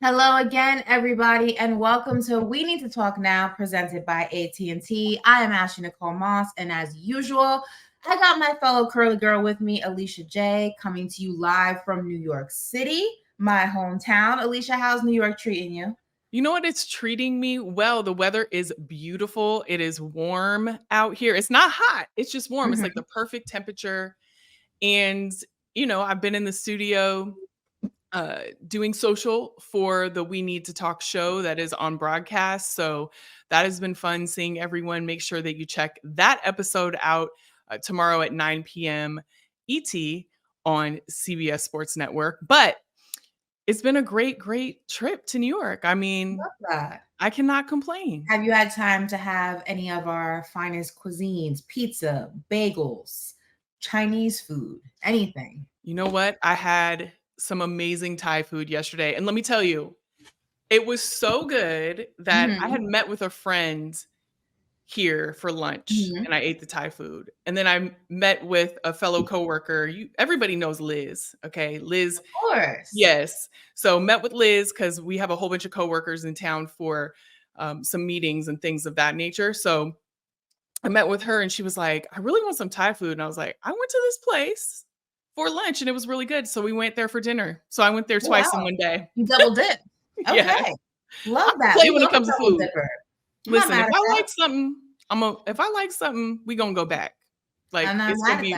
Hello again, everybody, and welcome to We Need to Talk Now, presented by AT&T. I am Ashley Nicole Moss, and as usual, I got my fellow curly girl with me, Alicia Jay, coming to you live from New York City, my hometown. Alicia, how's New York treating you? You know what? It's treating me well. The weather is beautiful. It is warm out here. It's not hot. It's just warm. It's like the perfect temperature. And, I've been in the studio doing social for the We Need to Talk show that is on broadcast. So that has been fun seeing everyone. Make sure that you check that episode out tomorrow at 9 p.m. ET on CBS Sports Network. But it's been a great, great trip to New York. I mean, Love that. I cannot complain. Have you had time to have any of our finest cuisines, pizza, bagels, Chinese food, anything? You know what? I had some amazing Thai food yesterday. And let me tell you, it was so good that I had met with a friend here for lunch and I ate the Thai food. And then I met with a fellow coworker. Everybody knows Liz, okay? Liz, Of course. yes. So met with Liz because we have a whole bunch of coworkers in town for some meetings and things of that nature. So I met with her and she was like, I really want some Thai food. And I was like, I went to this place for lunch and it was really good. So we went there for dinner. So I went there twice in one day. You double dip. Okay. Yeah. Love that. Play when it comes to food. Dipper. Listen, if I like something, we gonna go back. Like it's gonna be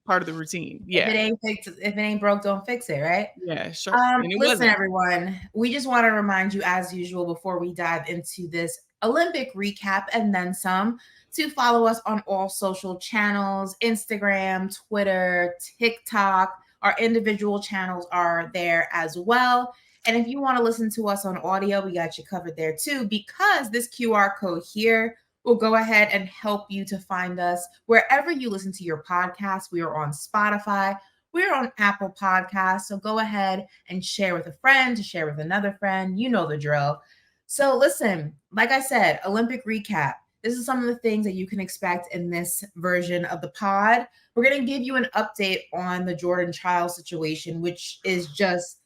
part of the routine. Yeah. If it ain't broke, don't fix it, right? Yeah, sure. Listen, everyone, we just want to remind you, as usual, before we dive into this Olympic recap and then some, to follow us on all social channels, Instagram, Twitter, TikTok. Our individual channels are there as well. And if you want to listen to us on audio, we got you covered there too, because this QR code here will go ahead and help you to find us wherever you listen to your podcast. We are on Spotify. We're on Apple Podcasts. So go ahead and share with a friend, to share with another friend. You know the drill. So listen, like I said, Olympic recap. This is some of the things that you can expect in this version of the pod. We're going to give you an update on the Jordan Chiles situation, which is just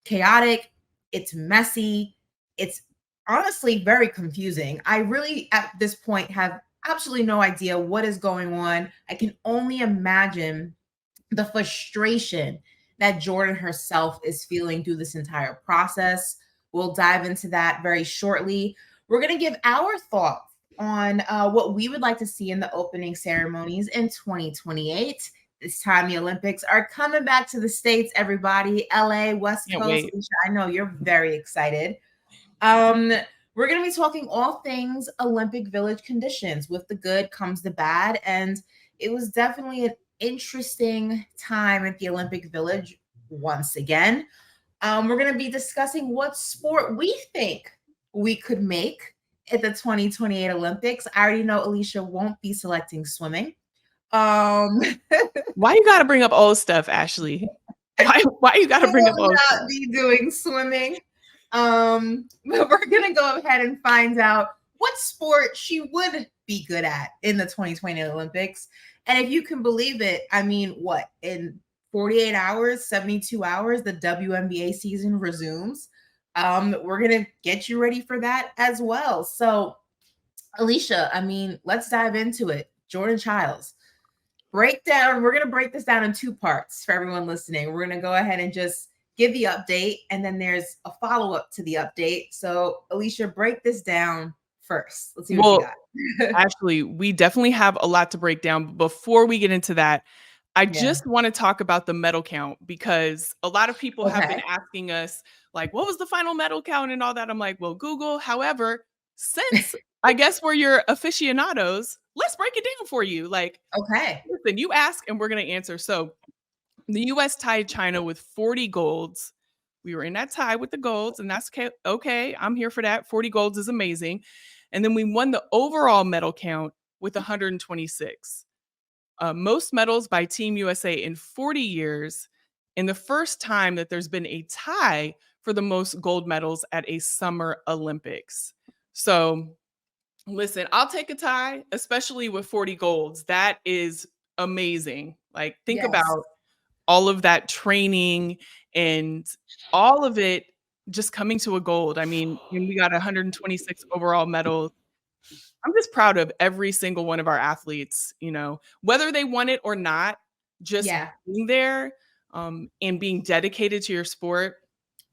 chaotic. It's messy. It's honestly very confusing. I really, at this point, have absolutely no idea what is going on. I can only imagine the frustration that Jordan herself is feeling through this entire process. We'll dive into that very shortly. We're going to give our thoughts on what we would like to see in the opening ceremonies in 2028. This time, the Olympics are coming back to the States, everybody. LA, West Coast. I know you're very excited. We're going to be talking all things Olympic Village conditions. With the good comes the bad. And it was definitely an interesting time at the Olympic Village once again. We're going to be discussing what sport we think we could make at the 2028 Olympics. I already know Alicia won't be selecting swimming. Why you gotta bring up old stuff, Ashley? Why you gotta bring up old stuff? Not be doing swimming. But we're gonna go ahead and find out what sport she would be good at in the 2020 Olympics. And if you can believe it, I mean, what, in 48 hours, 72 hours, the WNBA season resumes. We're gonna get you ready for that as well. So, Alicia, I mean, let's dive into it. Jordan Chiles. Breakdown. We're going to break this down in two parts for everyone listening. We're going to go ahead and just give the update, and then there's a follow-up to the update. So, Alicia, break this down first. Let's see what you got. Actually, we definitely have a lot to break down. But before we get into that, I just want to talk about the medal count, because a lot of people have been asking us, like, what was the final medal count and all that? I'm like, well, Google. However, since I guess we're your aficionados, let's break it down for you. Like, listen, you ask and we're going to answer. So the U.S. tied China with 40 golds. We were in that tie with the golds, and that's okay. I'm here for that. 40 golds is amazing. And then we won the overall medal count with 126. Most medals by Team USA in 40 years, and the first time that there's been a tie for the most gold medals at a Summer Olympics. So listen, I'll take a tie, especially with 40 golds. That is amazing. Like, think about all of that training and all of it just coming to a gold. I mean, when we got 126 overall medals, I'm just proud of every single one of our athletes, you know, whether they won it or not, just Yeah. being there, and being dedicated to your sport,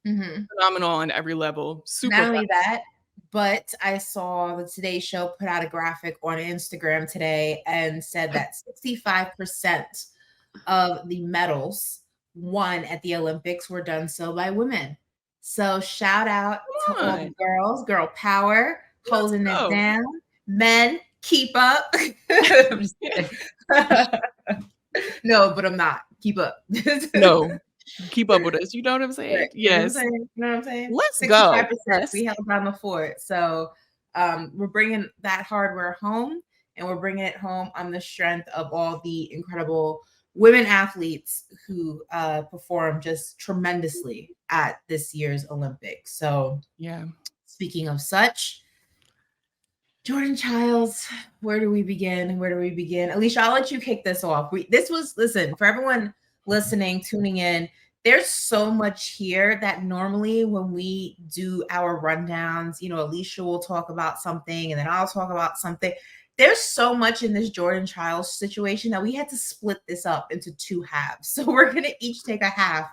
phenomenal on every level. Super Not proud. only that, but I saw the Today Show put out a graphic on Instagram today and said that 65% of the medals won at the Olympics were done so by women. So shout out to Come all on, the girls, girl power, let's holding it go. down. Men, keep up. I'm just kidding. No, but I'm not. Keep up. No, keep up with us. You know what I'm Right. saying? You know what I'm Yes. saying? You know what I'm saying? Let's go. 65%. Yes. We held down the fort. So we're bringing that hardware home, and we're bringing it home on the strength of all the incredible women athletes who performed just tremendously at this year's Olympics. So Yeah. speaking of such, Jordan Chiles, where do we begin? Where do we begin? Alicia, I'll let you kick this off. Listen, for everyone listening, tuning in, there's so much here that normally when we do our rundowns, you know, Alicia will talk about something and then I'll talk about something. There's so much in this Jordan Chiles situation that we had to split this up into two halves. So we're going to each take a half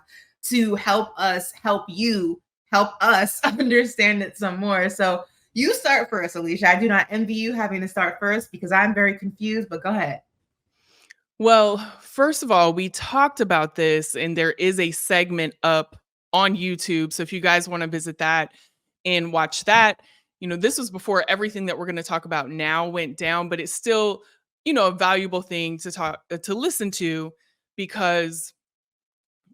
to help us, help you, help us understand it some more. So you start first, Alicia. I do not envy you having to start first because I'm very confused, but go ahead. Well, first of all, we talked about this and there is a segment up on YouTube. So if you guys want to visit that and watch that, you know, this was before everything that we're going to talk about now went down, but it's still, you know, a valuable thing to to listen to, because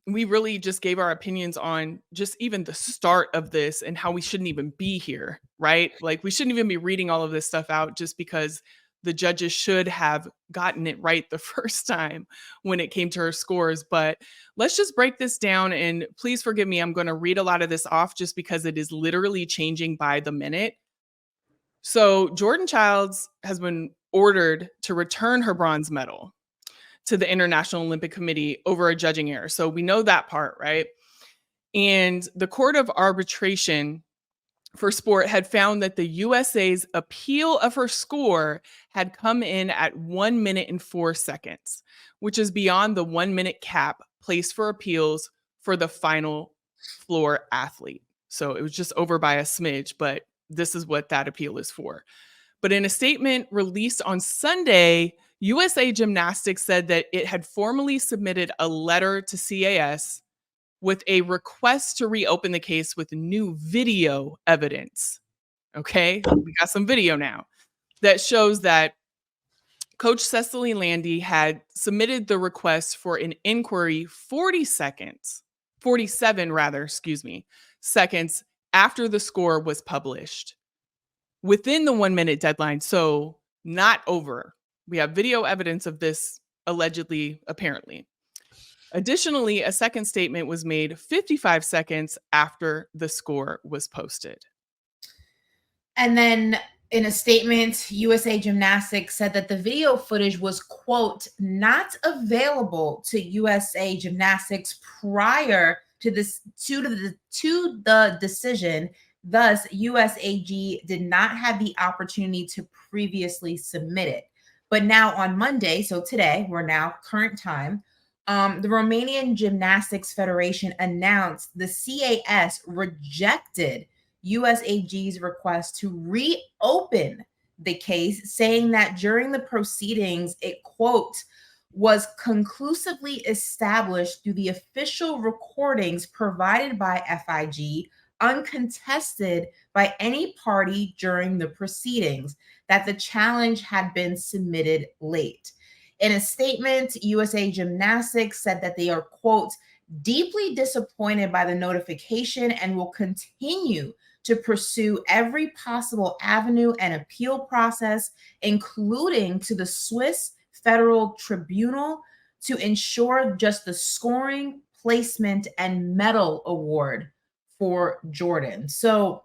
we really just gave our opinions on just even the start of this and how we shouldn't even be here, right? Like we shouldn't even be reading all of this stuff out just because the judges should have gotten it right the first time when it came to her scores. But let's just break this down, and please forgive me. I'm going to read a lot of this off just because it is literally changing by the minute. So Jordan Childs has been ordered to return her bronze medal to the International Olympic Committee over a judging error. So we know that part, right? And the Court of Arbitration for Sport had found that the USA's appeal of her score had come in at 1 minute and 4 seconds, which is beyond the 1 minute cap placed for appeals for the final floor athlete. So it was just over by a smidge, but this is what that appeal is for. But in a statement released on Sunday, USA Gymnastics said that it had formally submitted a letter to CAS with a request to reopen the case with new video evidence. Okay, we got some video now that shows that Coach Cecily Landy had submitted the request for an inquiry 47 rather, excuse me, seconds after the score was published within the 1 minute deadline. So not over. We have video evidence of this allegedly, apparently. Additionally, a second statement was made 55 seconds after the score was posted. And then in a statement, USA Gymnastics said that the video footage was, quote, not available to USA Gymnastics prior to this to the decision. Thus, USAG did not have the opportunity to previously submit it. But now on Monday, so today, we're now current time, the Romanian Gymnastics Federation announced the CAS rejected USAG's request to reopen the case, saying that during the proceedings, it, quote, was conclusively established through the official recordings provided by FIG, uncontested by any party during the proceedings, that the challenge had been submitted late. In a statement, USA Gymnastics said that they are, quote, deeply disappointed by the notification and will continue to pursue every possible avenue and appeal process, including to the Swiss Federal Tribunal, to ensure just the scoring, placement, and medal award for Jordan. So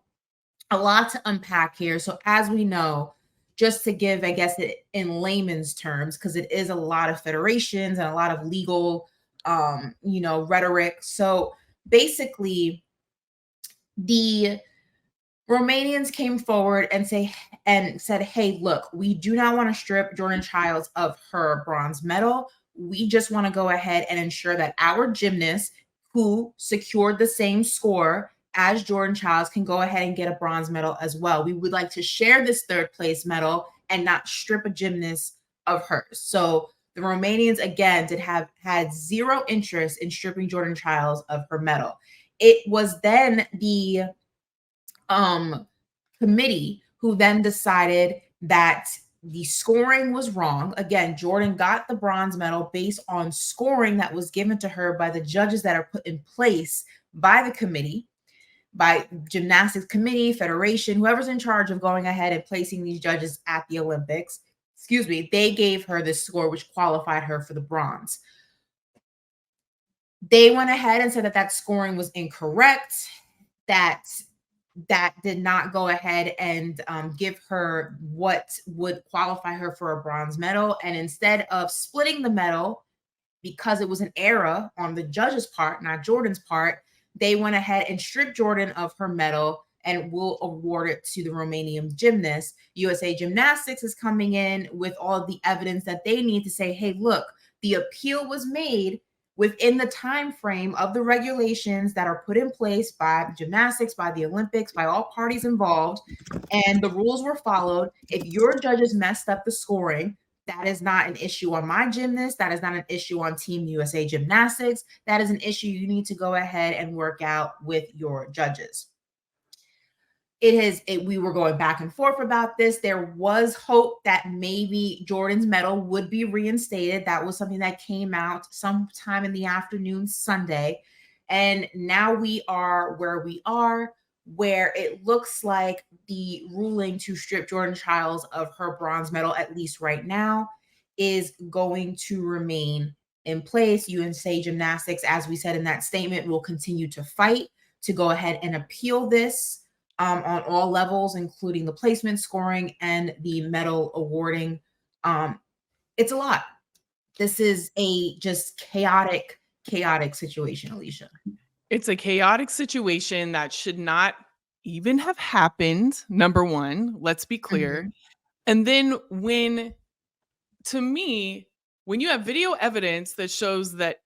a lot to unpack here. So as we know, just to give, I guess, it in layman's terms, because it is a lot of federations and a lot of legal, rhetoric. So basically, The Romanians came forward and said, hey, look, we do not want to strip Jordan Chiles of her bronze medal. We just want to go ahead and ensure that our gymnast who secured the same score as Jordan Chiles can go ahead and get a bronze medal as well. We would like to share this third place medal and not strip a gymnast of hers. So the Romanians again had zero interest in stripping Jordan Chiles of her medal. It was then the committee who then decided that the scoring was wrong. Again, Jordan got the bronze medal based on scoring that was given to her by the judges that are put in place by the committee, by gymnastics committee, federation, whoever's in charge of going ahead and placing these judges at the Olympics. Excuse me, they gave her this score which qualified her for the bronze. They went ahead and said that scoring was incorrect, that did not go ahead and give her what would qualify her for a bronze medal. And instead of splitting the medal, because it was an error on the judge's part, not Jordan's part, they went ahead and stripped Jordan of her medal and will award it to the Romanian gymnast. USA Gymnastics is coming in with all of the evidence that they need to say, hey, look, the appeal was made within the time frame of the regulations that are put in place by gymnastics, by the Olympics, by all parties involved, and the rules were followed. If your judges messed up the scoring, that is not an issue on my gymnast. That is not an issue on Team USA Gymnastics. That is an issue you need to go ahead and work out with your judges. We were going back and forth about this. There was hope that maybe Jordan's medal would be reinstated. That was something that came out sometime in the afternoon Sunday. And now we are where we are, where it looks like the ruling to strip Jordan Chiles of her bronze medal, at least right now, is going to remain in place. USA Gymnastics, as we said in that statement, will continue to fight to go ahead and appeal this on all levels, including the placement scoring and the medal awarding. It's a lot. This is a just chaotic situation, Alicia. It's a chaotic situation that should not even have happened. Number one, let's be clear. Mm-hmm. And then to me, when you have video evidence that shows that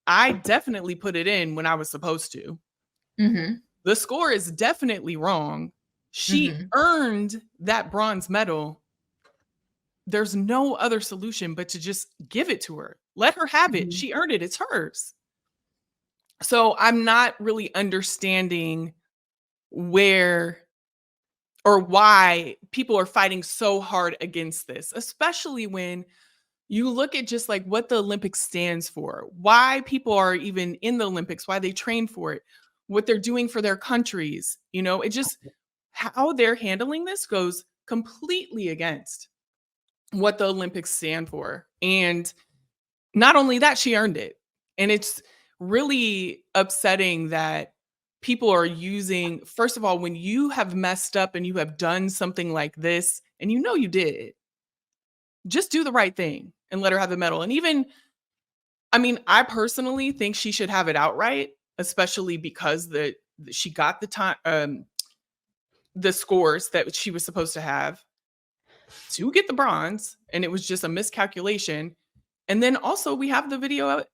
I definitely put it in when I was supposed to, Mm-hmm. the score is definitely wrong. She earned that bronze medal. There's no other solution but to just give it to her. Let her have it. She earned it. It's hers. So I'm not really understanding where or why people are fighting so hard against this, especially when you look at just like what the Olympics stands for, why people are even in the Olympics, why they train for it, what they're doing for their countries. It just how they're handling this goes completely against what the Olympics stand for. And not only that, she earned it. And it's really upsetting that people are using, first of all, when you have messed up and you have done something like this, and you did, just do the right thing and let her have the medal. And even, I personally think she should have it outright, especially because she got the time, the scores that she was supposed to have to get the bronze, and it was just a miscalculation. And then also we have the video,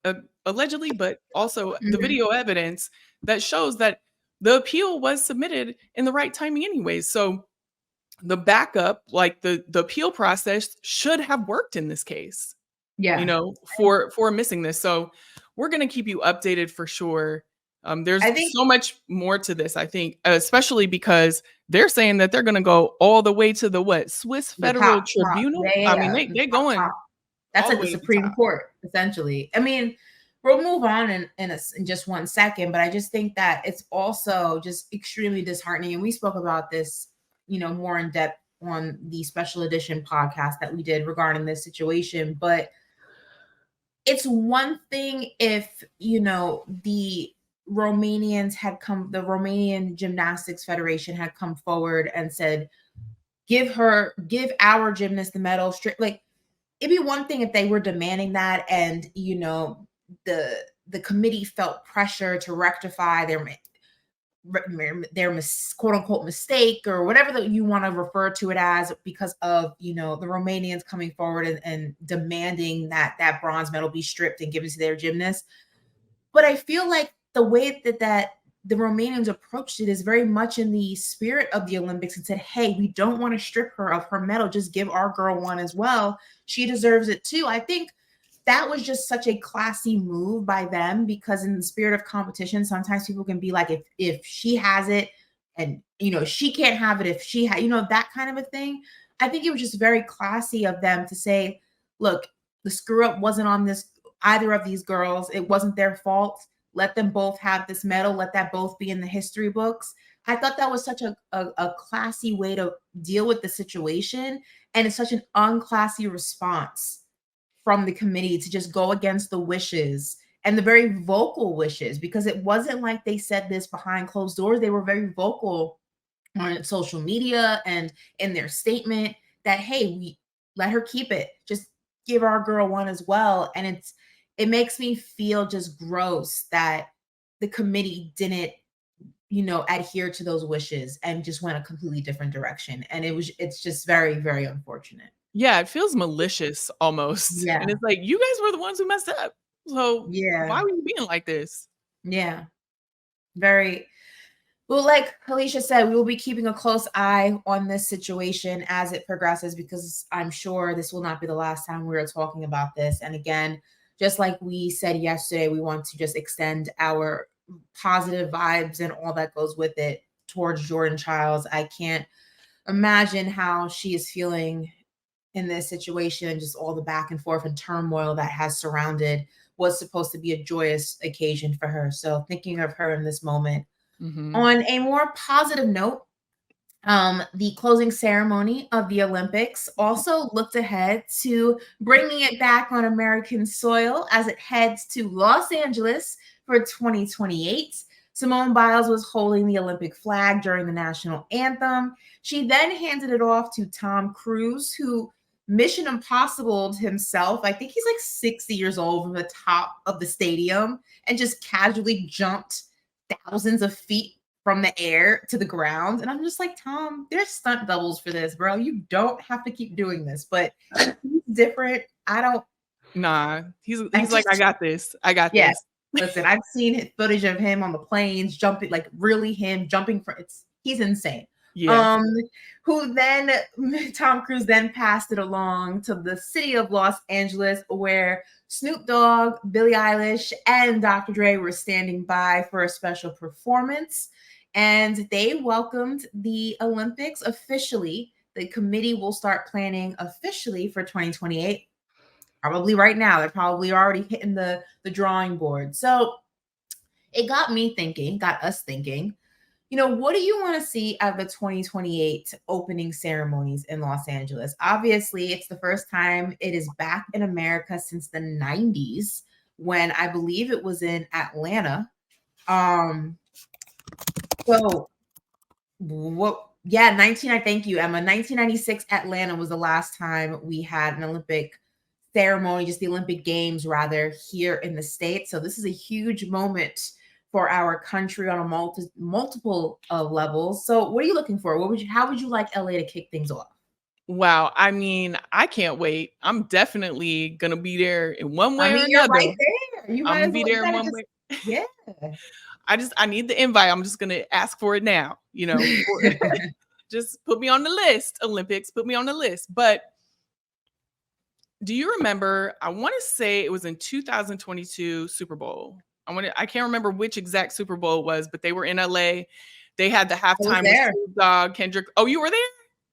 allegedly, but also the video evidence that shows that the appeal was submitted in the right timing anyways. So the backup, like the appeal process should have worked in this case, for missing this. So we're going to keep you updated for sure. There's so much more to this, I think, especially because they're saying that they're going to go all the way to the Swiss Federal Tribunal. They're going. That's like the Supreme Court, essentially. We'll move on in just 1 second, but I just think that it's also just extremely disheartening. And we spoke about this, more in depth on the special edition podcast that we did regarding this situation. But it's one thing if, the Romanian Gymnastics Federation had come forward and said, give our gymnast the medal. It'd be one thing if they were demanding that and, the committee felt pressure to rectify their quote unquote mistake or whatever that you want to refer to it as, because of, you know, the Romanians coming forward and demanding that bronze medal be stripped and given to their gymnast. But I feel like the way that the Romanians approached it is very much in the spirit of the Olympics and said, hey, we don't want to strip her of her medal. Just give our girl one as well. She deserves it too. I think that was just such a classy move by them, because in the spirit of competition, sometimes people can be like, if she has it and, you know, she can't have it if she you know, that kind of a thing. I think it was just very classy of them to say, look, the screw up wasn't on this either of these girls. It wasn't their fault. Let them both have this medal. Let that both be in the history books. I thought that was such a classy way to deal with the situation. And it's such an unclassy response from the committee to just go against the wishes, and the very vocal wishes, because it wasn't like they said this behind closed doors. They were very vocal on social media and in their statement that, hey, we let her keep it. Just give our girl one as well. And it makes me feel just gross that the committee didn't, you know, adhere to those wishes and just went a completely different direction. And it's just very, very unfortunate. Yeah, it feels malicious almost. Yeah. And it's like, you guys were the ones who messed up. So Yeah. why were you being like this? Yeah. Very well. Like Alicia said, we will be keeping a close eye on this situation as it progresses, because I'm sure this will not be the last time we are talking about this. And again, just like we said yesterday, we want to just extend our positive vibes and all that goes with it towards Jordan Chiles. I can't imagine how she is feeling in this situation, and just all the back and forth and turmoil that has surrounded what's supposed to be a joyous occasion for her. So thinking of her in this moment. On a more positive note, the closing ceremony of the Olympics also looked ahead to bringing it back on American soil as it heads to Los Angeles for 2028. Simone Biles was holding the Olympic flag during the national anthem. She then handed it off to Tom Cruise, who Mission Impossible himself. I think he's like 60 years old, from the top of the stadium and just casually jumped thousands of feet from the air to the ground. And I'm just like, Tom, there's stunt doubles for this, bro. You don't have to keep doing this, but he's different. I don't. Nah, he's like, I got this. I got Yes. this. Listen, I've seen footage of him on the planes jumping, like really him jumping for he's insane. Yeah. Who then Tom Cruise then passed it along to the city of Los Angeles, where Snoop Dogg, Billie Eilish, and Dr. Dre were standing by for a special performance. And they welcomed the Olympics officially. The committee will start planning officially for 2028. Probably right now. They're probably already hitting the drawing board. So it got us thinking, you know, what do you want to see at the 2028 opening ceremonies in Los Angeles? Obviously, it's the first time it is back in America since the 90s, when I believe it was in Atlanta. So what? Yeah, thank you, Emma. 1996 Atlanta was the last time we had an Olympic ceremony, just the Olympic Games rather, here in the States. So this is a huge moment for our country on a multiple levels. So what are you looking for? How would you like LA to kick things off? Wow. I mean, I can't wait. I'm definitely gonna be there in one I way or mean, you're another. right there. You I'm might gonna as be well. You there in gotta one just, way. yeah. I need the invite. I'm just gonna ask for it now. You know, just put me on the list. Olympics, put me on the list. But do you remember? I want to say it was in 2022 Super Bowl. I can't remember which exact Super Bowl it was, but they were in LA. They had the I was halftime with there. Snoop Dogg, Kendrick. Oh, you were there?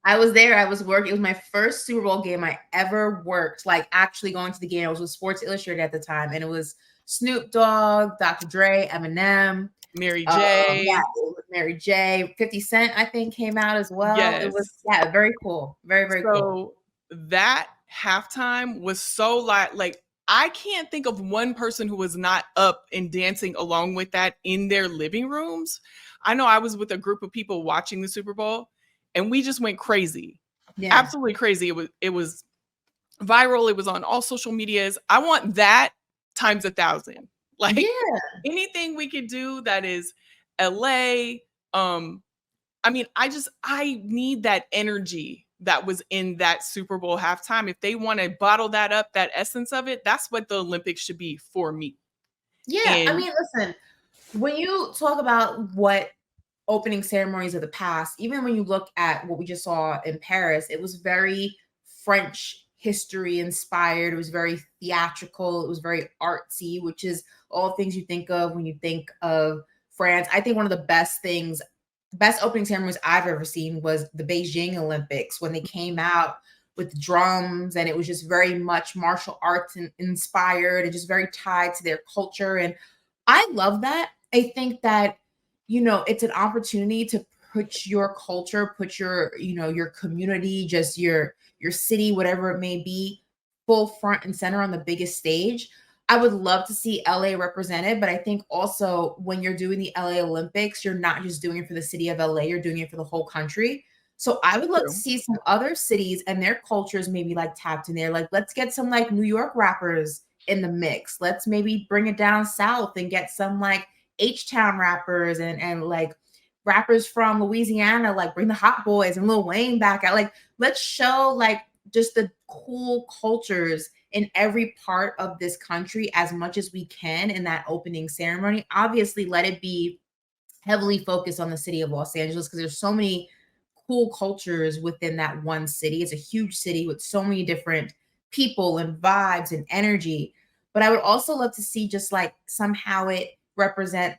I was there. I was working. It was my first Super Bowl game I ever worked, like actually going to the game. I was with Sports Illustrated at the time, and it was Snoop Dogg, Dr. Dre, Eminem, Mary yeah, J. Mary J. 50 Cent, I think, came out as well. It was, Yes. yeah, very cool. Very, very cool. So that halftime was so like I can't think of one person who was not up and dancing along with that in their living rooms. I know I was with a group of people watching the Super Bowl and we just went crazy. Yeah. Absolutely crazy. It was viral. It was on all social medias. I want that times 1,000. Like Yeah. anything we could do that is LA. I mean, I need that energy that was in that Super Bowl halftime. If they want to bottle that up, that essence of it, that's what the Olympics should be for me. Yeah, I And mean, listen, when you talk about what opening ceremonies of the past, even when you look at what we just saw in Paris, it was very French history inspired. It was very theatrical. It was very artsy, which is all things you think of when you think of France. I think one of the best opening ceremonies I've ever seen was the Beijing Olympics when they came out with drums, and it was just very much martial arts inspired and just very tied to their culture. And I love that. I think that, it's an opportunity to put your culture, put your, your community, just your city, whatever it may be, full front and center on the biggest stage. I would love to see LA represented, but I think also when you're doing the LA Olympics, you're not just doing it for the city of LA, you're doing it for the whole country. So I would love to true. see some other cities and their cultures maybe like tapped in there. Like, let's get some like New York rappers in the mix. Let's maybe bring it down south and get some like H-Town rappers and like rappers from Louisiana, like bring the Hot Boys and Lil Wayne back out. Like, let's show like just the cool cultures in every part of this country as much as we can in that opening ceremony. Obviously, let it be heavily focused on the city of Los Angeles because there's so many cool cultures within that one city. It's a huge city with so many different people and vibes and energy. But I would also love to see just like somehow it represent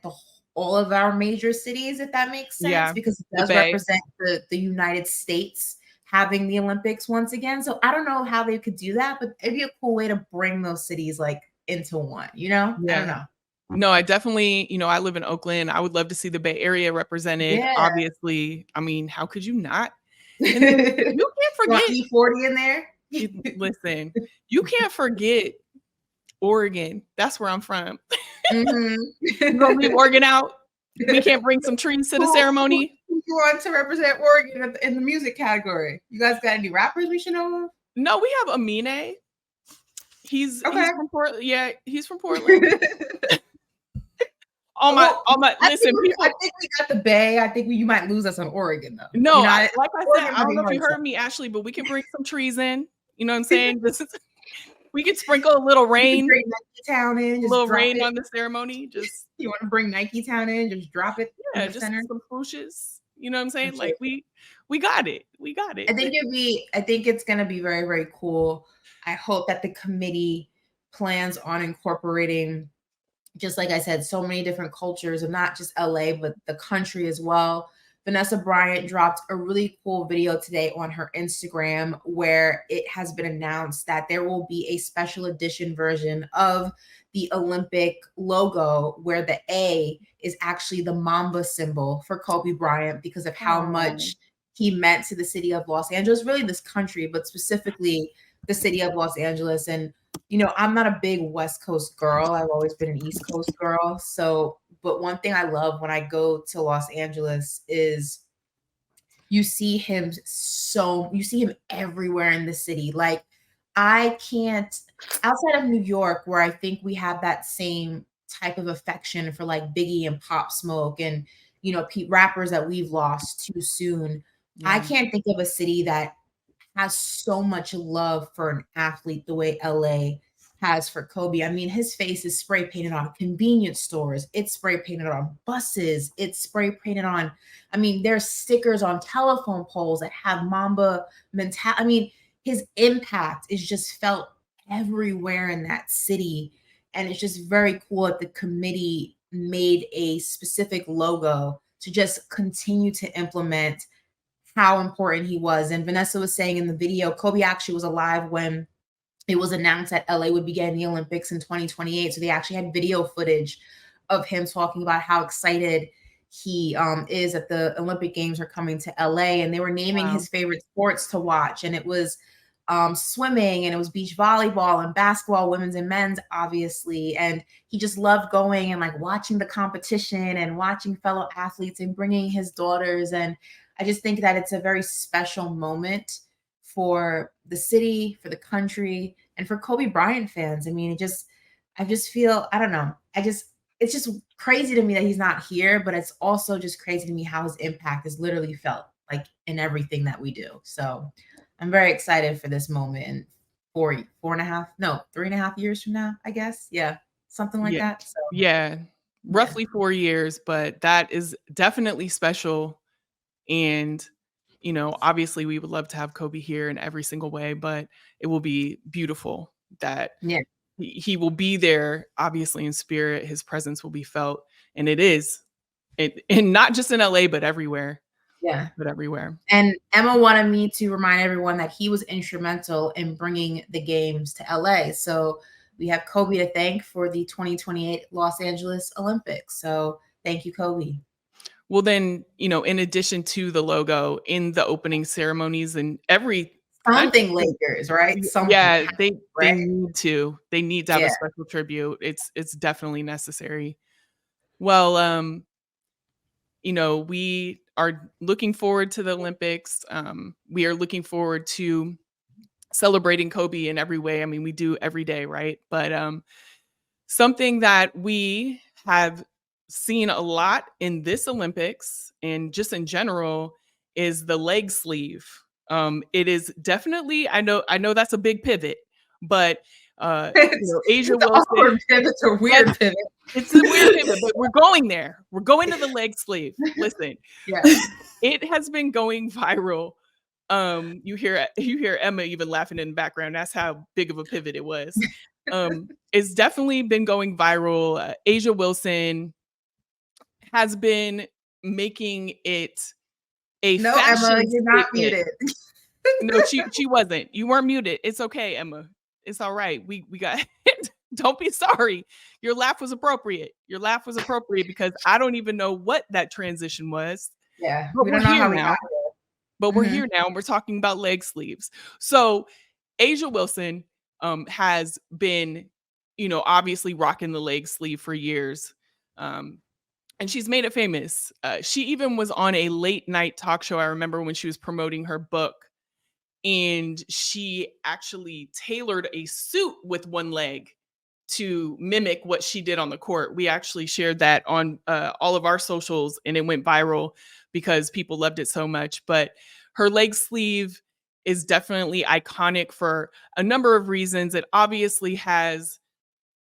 all of our major cities, if that makes sense, Yeah. because it The does Bay. represent the United States having the Olympics once again. So I don't know how they could do that, but it'd be a cool way to bring those cities like into one, I don't Yeah. know. No, I definitely, I live in Oakland. I would love to see the Bay Area represented. Yeah. Obviously, I mean, how could you not? And then You you can't want forget, E40 in there? listen, you can't forget Oregon. That's where I'm from. Mhm. You gonna leave Oregon out? We can't bring some trees to the ceremony? Who you want to represent Oregon in the music category? You guys got any rappers we should know of? No, we have Amine. He's Okay. from Portland. Yeah, he's from Portland. Well, Listen, I people. think we got the Bay. I think you might lose us on Oregon though. No, like I said, Oregon I might don't be know if hard you to heard me, Ashley, but we can bring some trees in. You know what I'm saying? We could sprinkle You can bring Nike Town in, a just little drop rain it. on the ceremony. Just You want to bring Nike Town in, just drop it in yeah, the just center. some swooshes. You know what I'm saying? Appreciate Like we got it. We got it. I think it's gonna be very, very cool. I hope that the committee plans on incorporating, just like I said, so many different cultures of not just LA, but the country as well. Vanessa Bryant dropped a really cool video today on her Instagram where it has been announced that there will be a special edition version of the Olympic logo where the A is actually the Mamba symbol for Kobe Bryant because of how Oh, much he meant to the city of Los Angeles, really this country, but specifically the city of Los Angeles. And I'm not a big West Coast girl. I've always been an East Coast girl. So, but one thing I love when I go to Los Angeles is you see him everywhere in the city. Like, I can't, outside of New York, where I think we have that same type of affection for like Biggie and Pop Smoke and, rappers that we've lost too soon. I yeah. can't think of a city that has so much love for an athlete the way LA has for Kobe. I mean, his face is spray painted on convenience stores, it's spray painted on buses, it's spray painted on, I mean, there's stickers on telephone poles that have Mamba mental. I mean, his impact is just felt everywhere in that city. And it's just very cool that the committee made a specific logo to just continue to implement how important he was. And Vanessa was saying in the video, Kobe actually was alive when it was announced that LA would begin the Olympics in 2028. So they actually had video footage of him talking about how excited he is that the Olympic Games are coming to LA. And they were naming Wow. his favorite sports to watch. And it was swimming, and it was beach volleyball and basketball, women's and men's, obviously. And he just loved going and like watching the competition and watching fellow athletes and bringing his daughters. And I just think that it's a very special moment for the city, for the country, and for Kobe Bryant fans. I mean, I just feel, I don't know. it's just crazy to me that he's not here, but it's also just crazy to me how his impact is literally felt like in everything that we do. So I'm very excited for this moment in 3.5 years from now, I guess. Yeah, something like Yeah. that. So Yeah. yeah, Roughly 4 years, but that is definitely special. And, obviously we would love to have Kobe here in every single way, but it will be beautiful that yeah, he will be there, obviously in spirit. His presence will be felt. And it is. And not just in LA, but everywhere. yeah. But everywhere. And Emma wanted me to remind everyone that he was instrumental in bringing the games to LA. So we have Kobe to thank for the 2028 Los Angeles Olympics. So thank you, Kobe. Well, then, in addition to the logo in the opening ceremonies and every Something Lakers, right? Something, yeah, they right? need to have Yeah, a special tribute. It's definitely necessary. Well, we are looking forward to the Olympics. We are looking forward to celebrating Kobe in every way. I mean, we do every day, right? But something that we have seen a lot in this Olympics and just in general is the leg sleeve. It is definitely, I know that's a big pivot, but Asia it's an Wilson, awkward pivot. It's a that's weird pivot. it's a weird pivot, but we're going there. We're going to the leg sleeve. Listen, Yeah. it has been going viral. You hear Emma even laughing in the background. That's how big of a pivot it was. It's definitely been going viral. Asia Wilson has been making it a No, Emma, fashion you're not statement. muted. No, she wasn't. You weren't muted. It's okay, Emma. It's all right. We got don't be sorry. Your laugh was appropriate. Your laugh was appropriate because I don't even know what that transition was. Yeah, But we we're don't know here how we now. got But we're here. here now and we're talking about leg sleeves. So Asia Wilson has been, obviously rocking the leg sleeve for years. Um, and she's made it famous. She even was on a late night talk show. I remember when she was promoting her book, and she actually tailored a suit with one leg to mimic what she did on the court. We actually shared that on all of our socials, and it went viral because people loved it so much. But her leg sleeve is definitely iconic for a number of reasons. It obviously has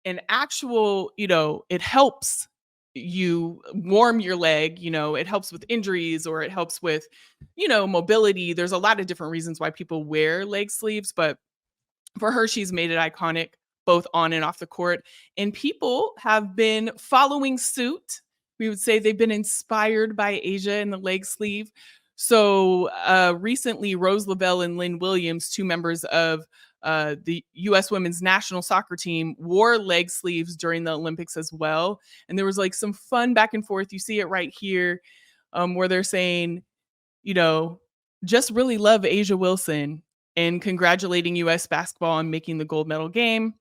an actual, it helps you warm your leg, it helps with injuries or it helps with, mobility. There's a lot of different reasons why people wear leg sleeves, but for her, she's made it iconic both on and off the court. And people have been following suit. We would say they've been inspired by Asia in the leg sleeve. So recently, Rose Lavelle and Lynn Williams, two members of the U.S. women's national soccer team, wore leg sleeves during the Olympics as well. And there was like some fun back and forth. You see it right here where they're saying, you know, just really love Asia Wilson and congratulating US basketball on making the gold medal game.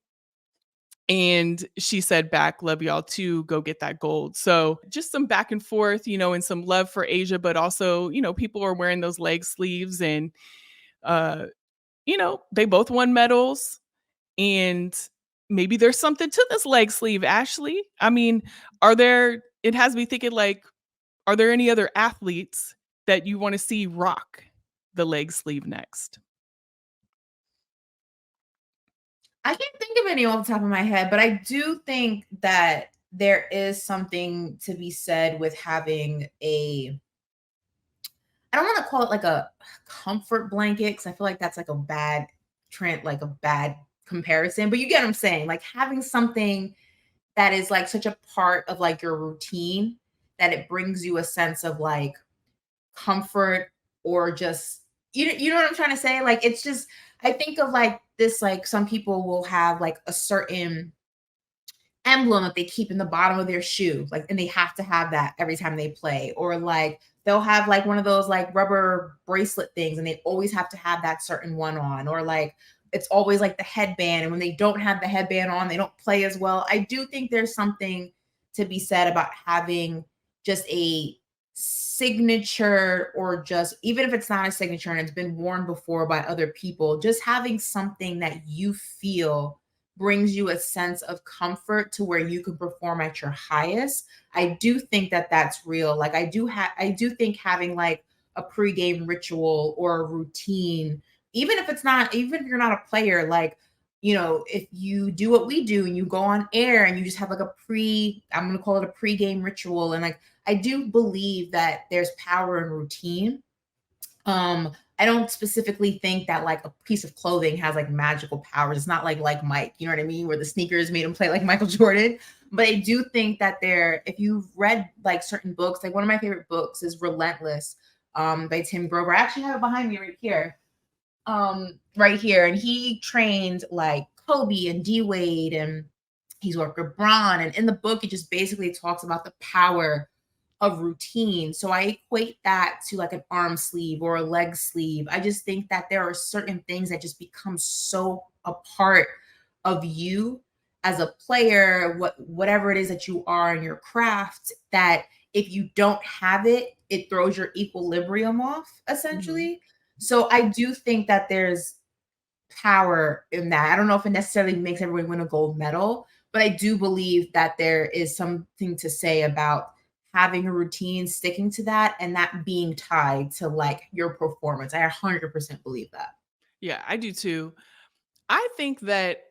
And she said back, love y'all too, go get that gold. So just some back and forth, and some love for Asia, but also, people are wearing those leg sleeves and, they both won medals and maybe there's something to this leg sleeve, Ashley. I mean, it has me thinking like, are there any other athletes that you want to see rock the leg sleeve next? I can't think of any off the top of my head, but I do think that there is something to be said with having I don't want to call it like a comfort blanket because I feel like that's like a bad trend, like a bad comparison, but you get what I'm saying. Like having something that is like such a part of like your routine that it brings you a sense of like comfort or just you know what I'm trying to say? Like it's just I think of like this like some people will have like a certain emblem that they keep in the bottom of their shoe, like, and they have to have that every time they play, or like they'll have like one of those like rubber bracelet things, and they always have to have that certain one on, or like it's always like the headband, and when they don't have the headband on, they don't play as well. I do think there's something to be said about having just a signature, or just even if it's not a signature and it's been worn before by other people, just having something that you feel brings you a sense of comfort to where you can perform at your highest. I do think that that's real. Like I do think having like a pregame ritual or a routine, even if it's not, even if you're not a player, like, you know, if you do what we do and you go on air and you just have like a I'm going to call it a pregame ritual. And like, I do believe that there's power in routine. I don't specifically think that like a piece of clothing has like magical powers. It's not like Mike, you know what I mean, where the sneakers made him play like Michael Jordan. But I do think that if you've read like certain books, like one of my favorite books is Relentless, by Tim Grover. I actually have it behind me right here. Right here. And he trained like Kobe and D Wade, and he's worked with Braun. And in the book, it just basically talks about the power of routine. So I equate that to like an arm sleeve or a leg sleeve. I just think that there are certain things that just become so a part of you as a player, whatever it is that you are in your craft, that if you don't have it, it throws your equilibrium off essentially. So I do think that there's power in that. I don't know if it necessarily makes everyone win a gold medal, but I do believe that there is something to say about having a routine, sticking to that, and that being tied to like your performance. I 100% believe that. Yeah, I do too. I think that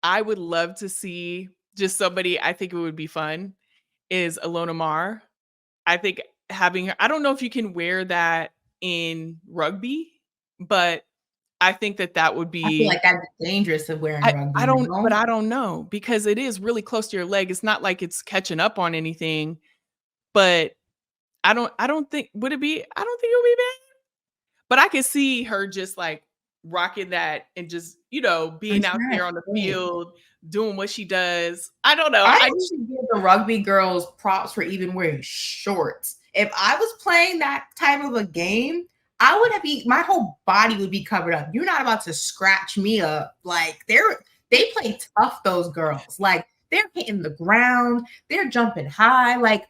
I would love to see just somebody, I think it would be fun, is Alona Mar. I think having her, I don't know if you can wear that in rugby, but I think that that would I feel be like that's dangerous of wearing rugby, I don't, but no? I don't know because it is really close to your leg. It's not like it's catching up on anything, but I don't think would it be I don't think it would be bad. But I could see her just like rocking that and just, you know, I'm being out trying there to on the think. field, doing what she does. I don't know. I I just actually give the rugby girls props for even wearing shorts. If I was playing that type of a game, I would my whole body would be covered up. You're not about to scratch me up. Like they play tough, those girls. Like they're hitting the ground, they're jumping high. Like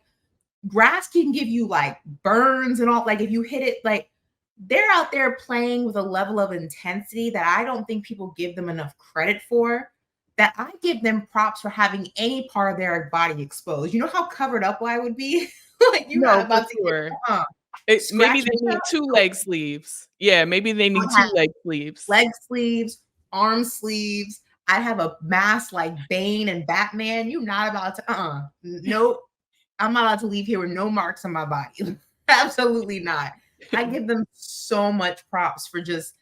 grass can give you like burns and all. Like if you hit it, like they're out there playing with a level of intensity that I don't think people give them enough credit for. That I give them props for having any part of their body exposed. You know how covered up I would be? Like you're not no, for about to get sure. Maybe scratch they me need up. 2 leg sleeves. Yeah, maybe they need I 2 have leg sleeves. leg sleeves, arm sleeves. I have a mask like Bane and Batman. You're not about to, nope. I'm not allowed to leave here with no marks on my body. Absolutely not. I give them so much props for just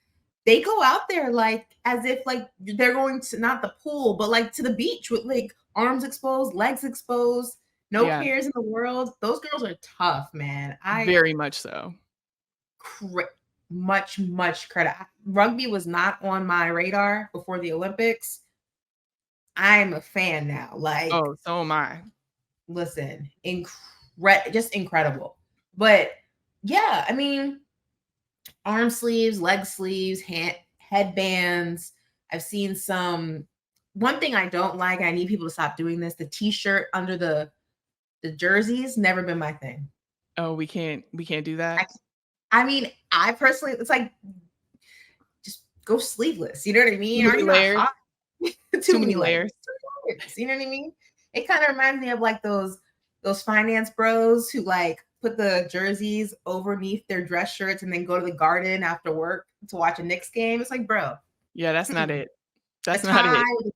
they go out there like as if like they're going to not the pool, but like to the beach with like arms exposed, legs exposed, no Yeah, cares in the world. Those girls are tough, man. I very much so. cra- much credit. Rugby was not on my radar before the Olympics. I'm a fan now. Like Oh, so am I. listen, just incredible. But yeah, I mean, arm sleeves, leg sleeves, headbands. I've seen some. One thing I don't like, I need people to stop doing this. The t-shirt under the jerseys never been my thing. Oh, we can't do I that? I mean, I personally, it's like just go sleeveless. You know what I Too mean? Are many you not layers? hot? Too Too many many layers. layers? You know what I mean? It kind of reminds me of like those finance bros who like put the jerseys underneath their dress shirts and then go to the garden after work to watch a Knicks game. It's like, bro, Yeah, that's not it. a That's not tie. it.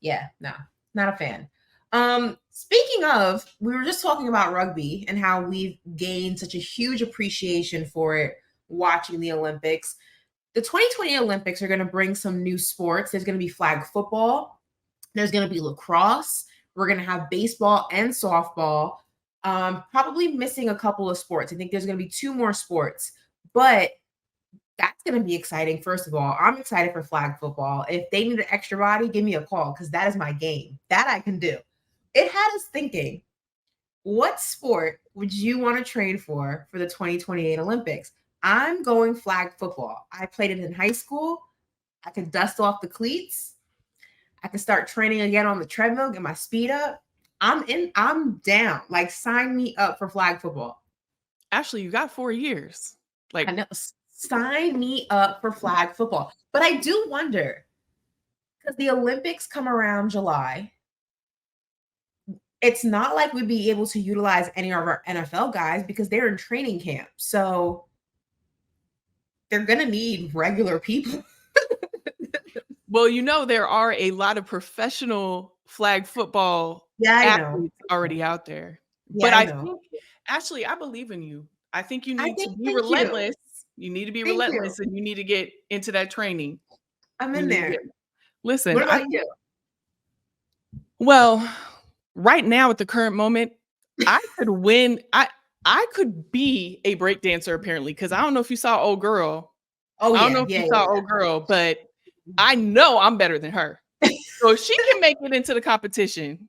Yeah, no, not a fan. Speaking of, we were just talking about rugby and how we've gained such a huge appreciation for it watching the Olympics. The 2020 Olympics are going to bring some new sports. There's going to be flag football. There's going to be lacrosse. We're going to have baseball and softball. Probably missing a couple of sports. I think there's going to be two more sports, but that's going to be exciting. First of all, I'm excited for flag football. If they need an extra body, give me a call because that is my game. That I can do. It had us thinking, what sport would you want to train for the 2028 Olympics? I'm going flag football. I played it in high school. I can dust off the cleats. I can start training again on the treadmill, get my speed up. I'm down. Like sign me up for flag football. Ashley, you got 4 years. I Like, know. Sign me up for flag football. But I do wonder, Because the Olympics come around July. It's not like we'd be able to utilize any of our NFL guys because they're in training camp. So they're going to need regular people. Well, there are a lot of professional flag football I know. athletes already out there. Yeah, But I I know. think, Ashley, I believe in you. I think you need to be Thank you. relentless. You need to be Thank you. relentless, and you need to get into that training. I'm You in need to there. listen, What about you? Well, right now at the current moment, I could win. I could be a break dancer apparently, because I don't know if you saw Old Girl. Oh, I don't yeah. know if Yeah. you saw Old Girl, but I know I'm better than her. So if she can make it into the competition,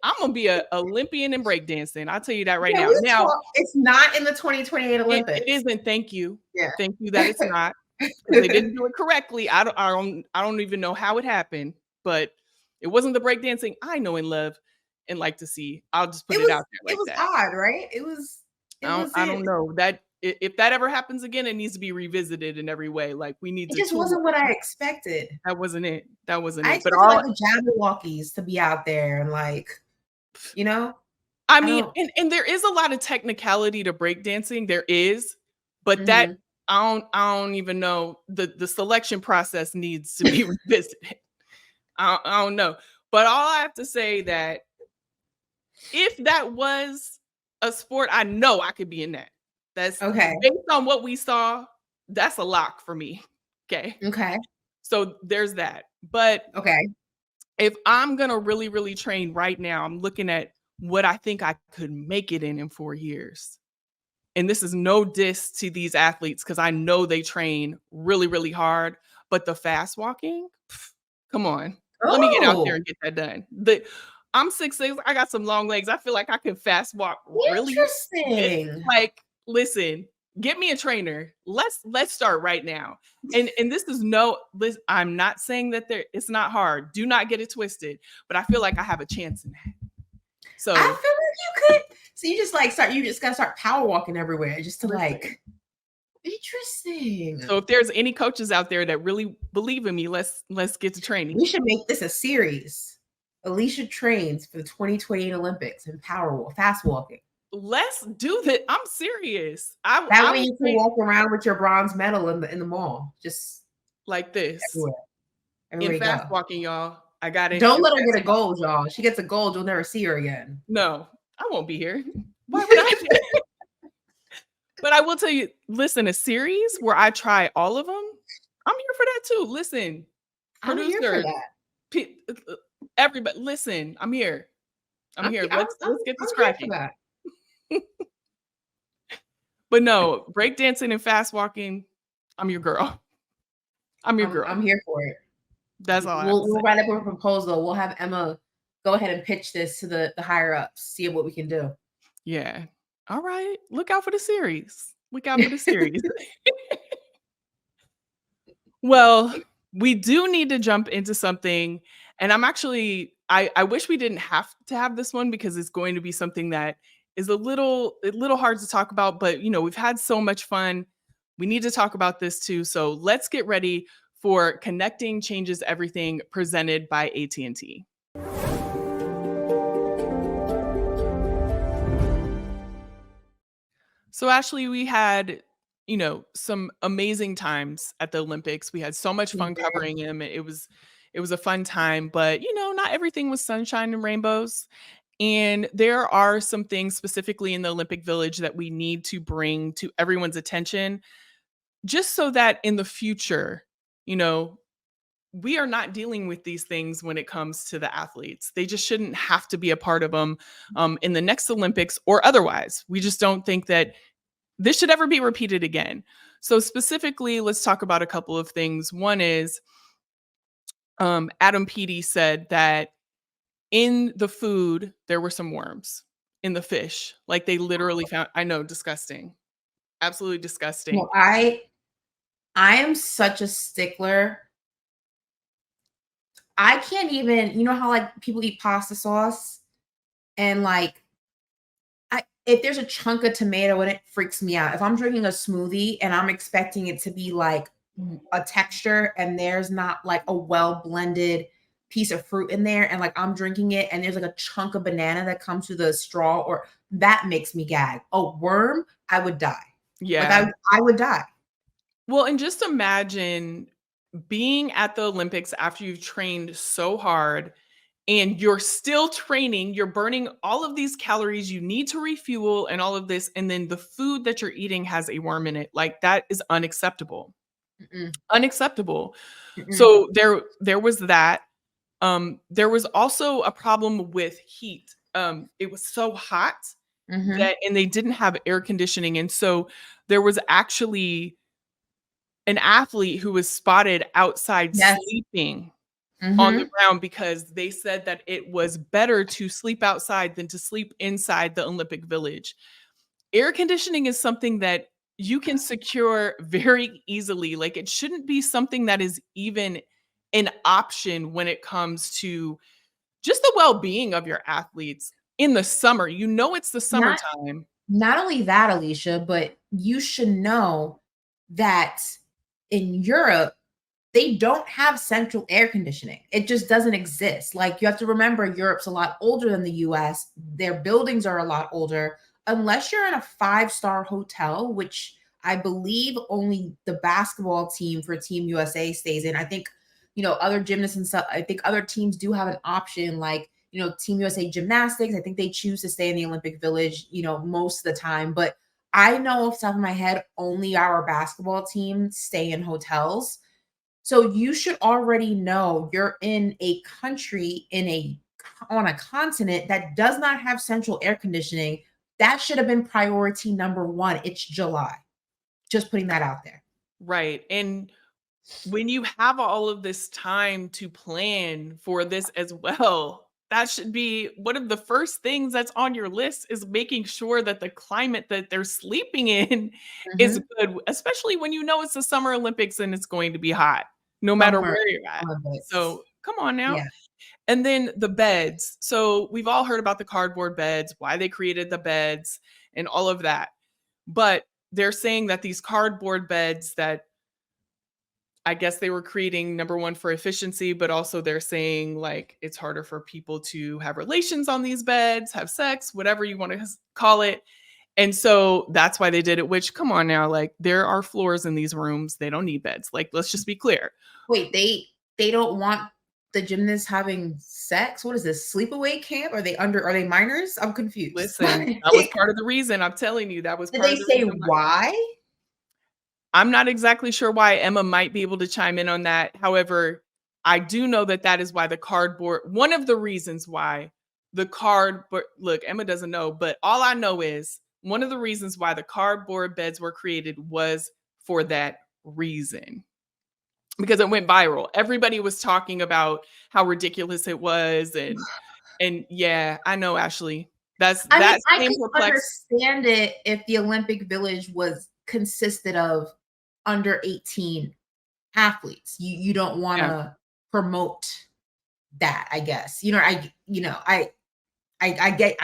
I'm gonna be an Olympian in breakdancing. I'll tell you that right now. Now it's not in the 2028 Olympics. it isn't. Thank you. Yeah. Thank you that it's not. Because they didn't do it correctly. I don't even know how it happened, but it wasn't the breakdancing I know and love and like to see. I'll just put it out there like it was that. odd, right? I don't know that if that ever happens again, it needs to be revisited in every way. Like we need It to just wasn't what I expected. That wasn't it. That wasn't I it. But expected like the Jabberwockies to be out there and I mean, and there is a lot of technicality to breakdancing. There is, but that I don't even know. The selection process needs to be revisited. I don't know. But all I have to say that if that was a sport, I know I could be in that. That's okay. Based on what we saw, that's a lock for me. Okay. Okay. So there's that. But okay. If I'm gonna really, really train right now, I'm looking at what I think I could make it in 4 years. And this is no diss to these athletes because I know they train really, really hard. But the fast walking, come on, let me get out there and get that done. I'm 6'6", I got some long legs. I feel like I can fast walk really. Interesting. Like, listen, get me a trainer. Let's start right now. And this is I'm not saying that it's not hard. Do not get it twisted. But I feel like I have a chance in that. So I feel like you could. So you just gotta start power walking everywhere just to Interesting. So if there's any coaches out there that really believe in me, let's get to training. We should make this a series. Alicia trains for the 2028 Olympics in fast walking. Let's do that. I'm serious. That way you can walk around with your bronze medal in the mall, just like this. Everywhere in fast walking, y'all. I got it. Don't let her get a gold, y'all. She gets a gold, you'll never see her again. No, I won't be here. Why would I? But I will tell you, listen, a series where I try all of them, I'm here for that too. Listen, producer, everybody, listen, I'm here. I'm here. Let's get this cracking. But no, breakdancing and fast walking, I'm your girl. I'm your girl. I'm here for it. That's all. We'll write up a proposal. We'll have Emma go ahead and pitch this to the higher ups, see what we can do. Yeah. All right. Look out for the series. Look out for the series. Well, we do need to jump into something. And I'm actually, I wish we didn't have to have this one because it's going to be something that is a little hard to talk about. But, we've had so much fun. We need to talk about this too. So let's get ready for Connecting Changes Everything, presented by AT&T. So Ashley, we had, some amazing times at the Olympics. We had so much fun covering them. It was a fun time, but not everything was sunshine and rainbows. And there are some things specifically in the Olympic Village that we need to bring to everyone's attention, just so that in the future, we are not dealing with these things when it comes to the athletes. They just shouldn't have to be a part of them in the next Olympics or otherwise. We just don't think that this should ever be repeated again. So specifically, let's talk about a couple of things. One is Adam Peaty said that in the food, there were some worms in the fish. Like they literally found, I know, disgusting. Absolutely disgusting. Well, I am such a stickler. I can't even, how people eat pasta sauce and if there's a chunk of tomato in it, freaks me out. If I'm drinking a smoothie and I'm expecting it to be a texture and there's not like a well blended piece of fruit in there, and like I'm drinking it and there's like a chunk of banana that comes through the straw, or that makes me gag. A worm, I would die. Like Yeah. I would die. Well, and just imagine being at the Olympics after you've trained so hard and you're still training, you're burning all of these calories, you need to refuel and all of this, and then the food that you're eating has a worm in it. Like that is unacceptable. Mm-mm, Unacceptable. mm-mm, So there was that. There was also a problem with heat. It was so hot mm-hmm. that and they didn't have air conditioning. And so there was actually an athlete who was spotted outside Yes. sleeping on the Mm-hmm. ground because they said that it was better to sleep outside than to sleep inside the Olympic Village. Air conditioning is something that you can secure very easily. Like it shouldn't be something that is even an option when it comes to just the well-being of your athletes in the summer. You know it's the Not summertime. not only that, Alicia, but you should know that in Europe, they don't have central air conditioning. It just doesn't exist. Like you have to remember Europe's a lot older than the US. Their buildings are a lot older. Unless you're in a five-star hotel, which I believe only the basketball team for Team USA stays in. I think, other gymnasts and stuff, I think other teams do have an option like, Team USA gymnastics. I think they choose to stay in the Olympic Village, most of the time. But I know off the top of my head, only our basketball team stay in hotels. So you should already know you're in a country on a continent that does not have central air conditioning. That should have been priority number 1. It's July. Just putting that out there. Right. And when you have all of this time to plan for this as well, that should be one of the first things that's on your list is making sure that the climate that they're sleeping in is Mhm. good, especially when you know it's the Summer Olympics and it's going to be hot no matter Summer where you're at. Olympics. So come on now. Yeah. And then the beds. So we've all heard about the cardboard beds, why they created the beds, and all of that. But they're saying that these cardboard beds that I guess they were creating number one for efficiency, but also they're saying like it's harder for people to have relations on these beds, have sex, whatever you want to call it. And so that's why they did it, which come on now, like there are floors in these rooms. They don't need beds. Like, let's just be clear. Wait, they don't want the gymnasts having sex? What is this? Sleepaway camp? Are they minors? I'm confused. Listen, that was part of the reason. I'm telling you, that was Did part they of the say reason why. why? I'm not exactly sure why. Emma might be able to chime in on that. However, I do know that that is why the cardboard, one of the reasons why the cardboard, look, Emma doesn't know, but all I know is one of the reasons why the cardboard beds were created was for that reason because it went viral. Everybody was talking about how ridiculous it was and yeah, I know, Ashley. I mean, That I same could perplex. understand it if the Olympic Village was consisted of under 18 athletes. You don't want Yeah, to promote that, I guess. I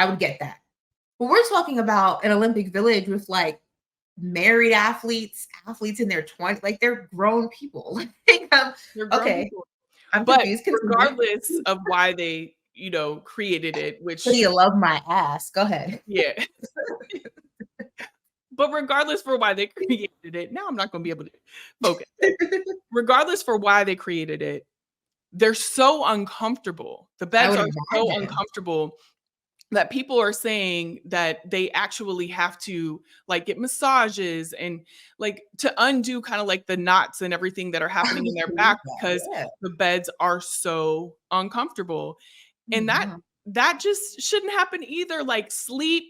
would get that. But we're talking about an Olympic Village with like married athletes in their 20s, like they're grown people. Like, they're grown okay, people. I'm But confused. Continue. regardless of why they, created it, So do which you love my ass? Go ahead. yeah, but regardless for why they created it, now I'm not going to be able to focus. Regardless for why they created it, they're so uncomfortable. The I beds would are so imagine. uncomfortable that people are saying that they actually have to like get massages and like to undo kind of like the knots and everything that are I happening in their believe back that. because Yeah. the beds are so uncomfortable. And Yeah. that just shouldn't happen either. Like sleep,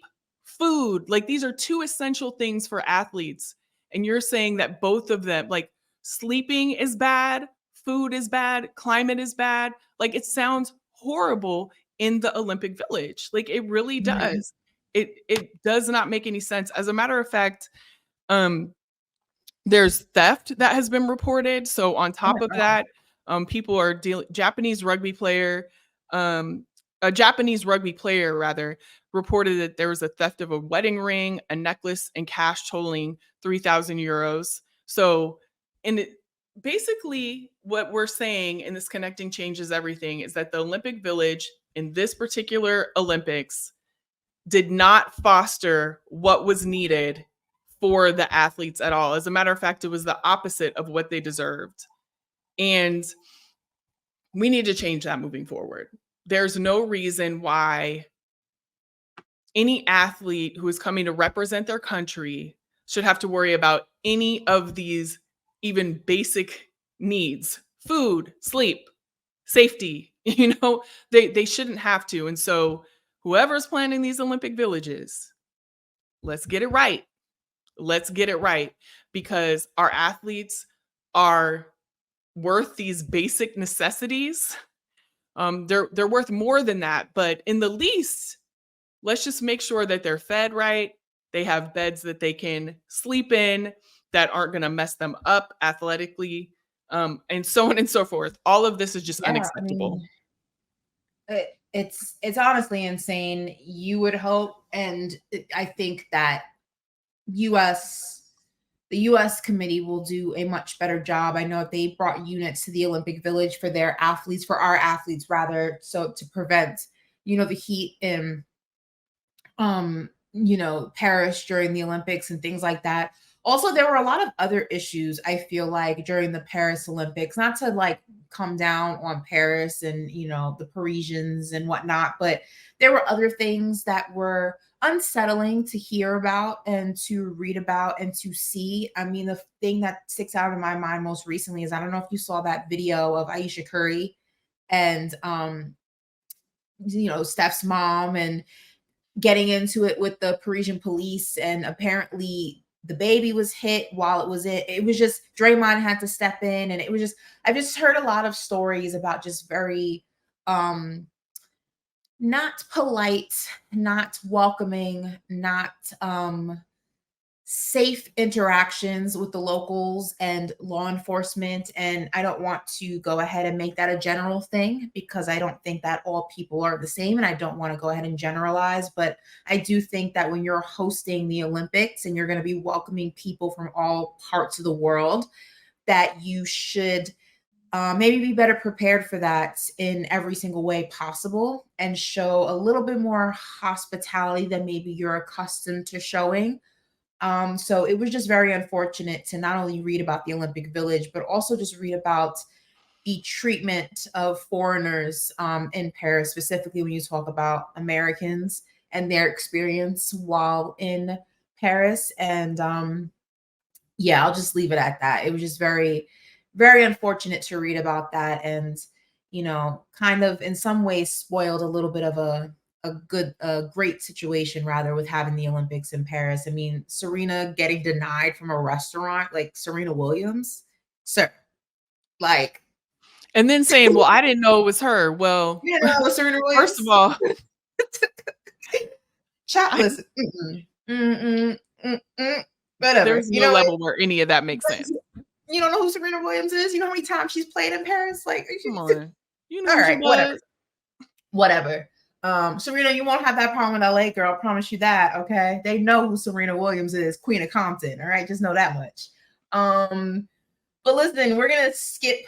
food, like these are two essential things for athletes. And you're saying that both of them, like sleeping is bad, food is bad, climate is bad. Like it sounds horrible in the Olympic Village. Like it really Mhm. does. It does not make any sense. As a matter of fact, um there's theft that has been reported. So on Oh my top of god. that, people are dealing. Um, a Japanese rugby player rather reported that there was a theft of a wedding ring, a necklace, and cash totaling 3,000 euros. So, and basically what we're saying in this Connecting Changes Everything is that the Olympic Village in this particular Olympics did not foster what was needed for the athletes at all. As a matter of fact, it was the opposite of what they deserved. And we need to change that moving forward. There's no reason why any athlete who is coming to represent their country should have to worry about any of these even basic needs: food, sleep, safety. They shouldn't have to. And so whoever's planning these Olympic villages, let's get it right. Let's get it right, because our athletes are worth these basic necessities. They're worth more than that, but in the least, let's just make sure that they're fed right. They have beds that they can sleep in that aren't going to mess them up athletically, and so on and so forth. All of this is just unacceptable. I mean, it's honestly insane. You would hope, and I think that the U.S. committee will do a much better job. I know they brought units to the Olympic Village for their athletes, for our athletes rather, so to prevent, the heat in, Paris during the Olympics and things like that. Also, there were a lot of other issues, I feel like, during the Paris Olympics, not to like come down on Paris and, the Parisians and whatnot, but there were other things that were unsettling to hear about and to read about and to see. I mean, the thing that sticks out in my mind most recently is, I don't know if you saw that video of Aisha Curry and, Steph's mom, and getting into it with the Parisian police, and apparently the baby was hit while it was just Draymond had to step in, and it was just, I've just heard a lot of stories about just very not polite, not welcoming, not safe interactions with the locals and law enforcement. And I don't want to go ahead and make that a general thing, because I don't think that all people are the same, and I don't want to go ahead and generalize. But I do think that when you're hosting the Olympics and you're going to be welcoming people from all parts of the world, that you should maybe be better prepared for that in every single way possible, and show a little bit more hospitality than maybe you're accustomed to showing. So it was just very unfortunate to not only read about the Olympic Village, but also just read about the treatment of foreigners in Paris, specifically when you talk about Americans and their experience while in Paris. And yeah, I'll just leave it at that. It was just very, very unfortunate to read about that, and kind of in some ways spoiled a little bit of a great situation rather, with having the Olympics in Paris. I mean, Serena getting denied from a restaurant, like Serena Williams, sir, like, and then saying, "Well, I didn't know it was her." Well, it was Serena Williams. First of all, listen, whatever. There's no level where any of that makes sense. You don't know who Serena Williams is? You know how many times she's played in Paris? Like, come on. All right, whatever. Serena, you won't have that problem in LA, girl. I promise you that. Okay, they know who Serena Williams is, Queen of Compton. All right, just know that much. But listen, we're gonna skip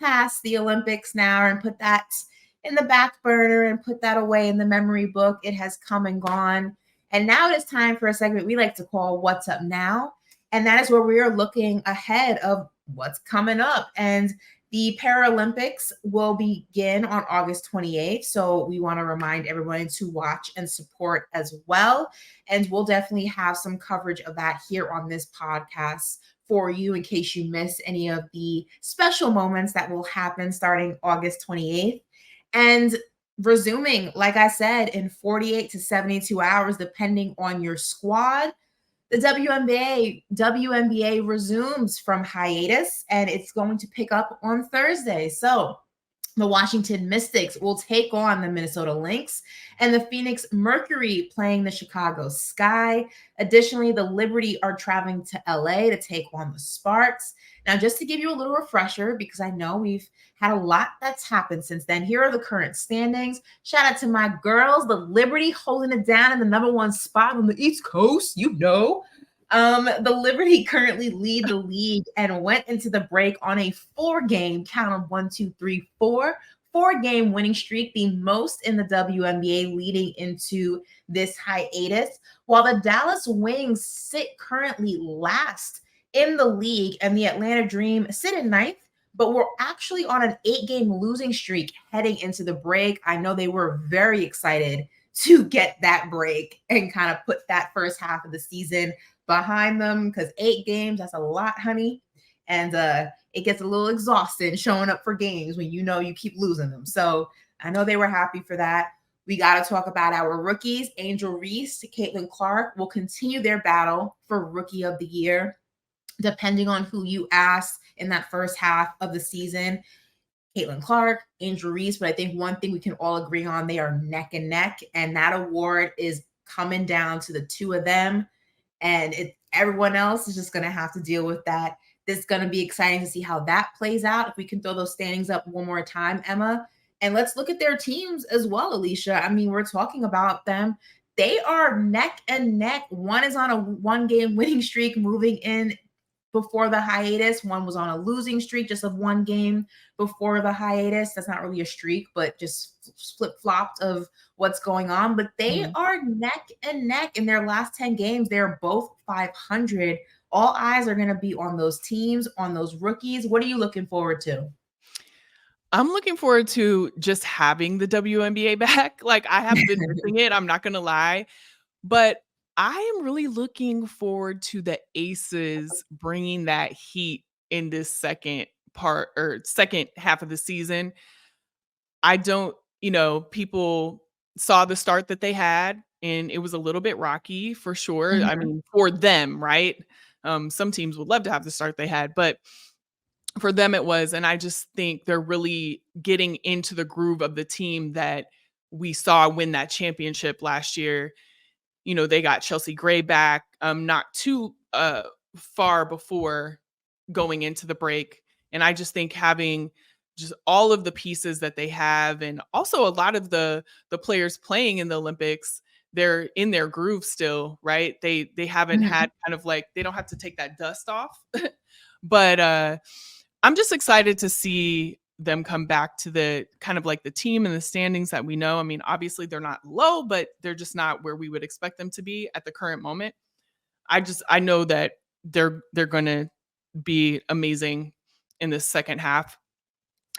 past the Olympics now and put that in the back burner and put that away in the memory book. It has come and gone, and now it is time for a segment we like to call "What's Up Now," and that is where we are looking ahead of what's coming up. And the Paralympics will begin on August 28th. So we want to remind everyone to watch and support as well. And we'll definitely have some coverage of that here on this podcast for you, in case you miss any of the special moments that will happen starting August 28th. And resuming, like I said, in 48 to 72 hours, depending on your squad, the WNBA resumes from hiatus, and it's going to pick up on Thursday. So the Washington Mystics will take on the Minnesota Lynx, and the Phoenix Mercury playing the Chicago Sky. Additionally, the Liberty are traveling to LA to take on the Sparks. Now, just to give you a little refresher, because I know we've had a lot that's happened since then, here are the current standings. Shout out to my girls, the Liberty, holding it down in the #1 spot on the East Coast. The Liberty currently lead the league and went into the break on a 4-game, count them 1, 2, 3, 4 game winning streak, the most in the WNBA leading into this hiatus. While the Dallas Wings sit currently last in the league and the Atlanta Dream sit in ninth, but we're actually on an 8-game losing streak heading into the break. I know they were very excited to get that break and kind of put that first half of the season behind them, because 8 games, that's a lot, honey. And it gets a little exhausting showing up for games when you know you keep losing them. So I know they were happy for that. We got to talk about our rookies. Angel Reese, Caitlin Clark will continue their battle for Rookie of the Year, depending on who you ask in that first half of the season. Caitlin Clark, Angel Reese, but I think one thing we can all agree on, they are neck and neck, and that award is coming down to the two of them, and everyone else is just going to have to deal with that. This is going to be exciting to see how that plays out. If we can throw those standings up one more time, Emma, and let's look at their teams as well, Alicia. I mean, we're talking about them. They are neck and neck. One is on a 1-game winning streak moving in before the hiatus. One was on a losing streak just of 1 game before the hiatus. That's not really a streak, but just flip-flopped of what's going on. But they are neck and neck in their last 10 games. They're both 500. All eyes are going to be on those teams, on those rookies. What are you looking forward to? I'm looking forward to just having the WNBA back. Like, I have been missing it, I'm not gonna lie. But I am really looking forward to the Aces bringing that heat in this second part or second half of the season. I don't, people saw the start that they had, and it was a little bit rocky for sure. I mean, for them, right? Some teams would love to have the start they had, but for them it was. And I just think they're really getting into the groove of the team that we saw win that championship last year. They got Chelsea Gray back not too far before going into the break. And I just think having just all of the pieces that they have, and also a lot of the players playing in the Olympics, they're in their groove still, right? They haven't had kind of like, they don't have to take that dust off. But I'm just excited to see them come back to the kind of like the team and the standings that we know. I mean, obviously they're not low, but they're just not where we would expect them to be at the current moment. I know that they're going to be amazing in this second half.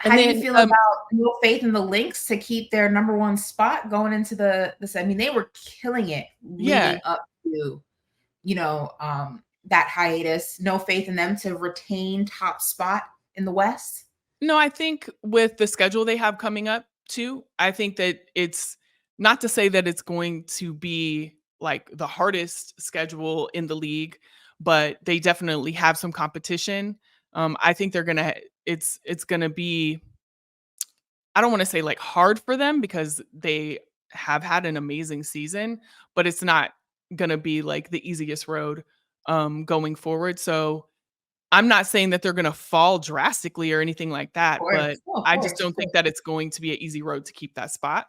How do you feel about no faith in the Lynx to keep their number 1 spot going into this? I mean, they were killing it leading up to, that hiatus. No faith in them to retain top spot in the West? No, I think with the schedule they have coming up too, I think that it's not to say that it's going to be like the hardest schedule in the league, but they definitely have some competition. I think they're gonna. It's gonna be. I don't want to say like hard for them, because they have had an amazing season, but it's not gonna be like the easiest road going forward. So I'm not saying that they're gonna fall drastically or anything like that, but I just don't think that it's going to be an easy road to keep that spot.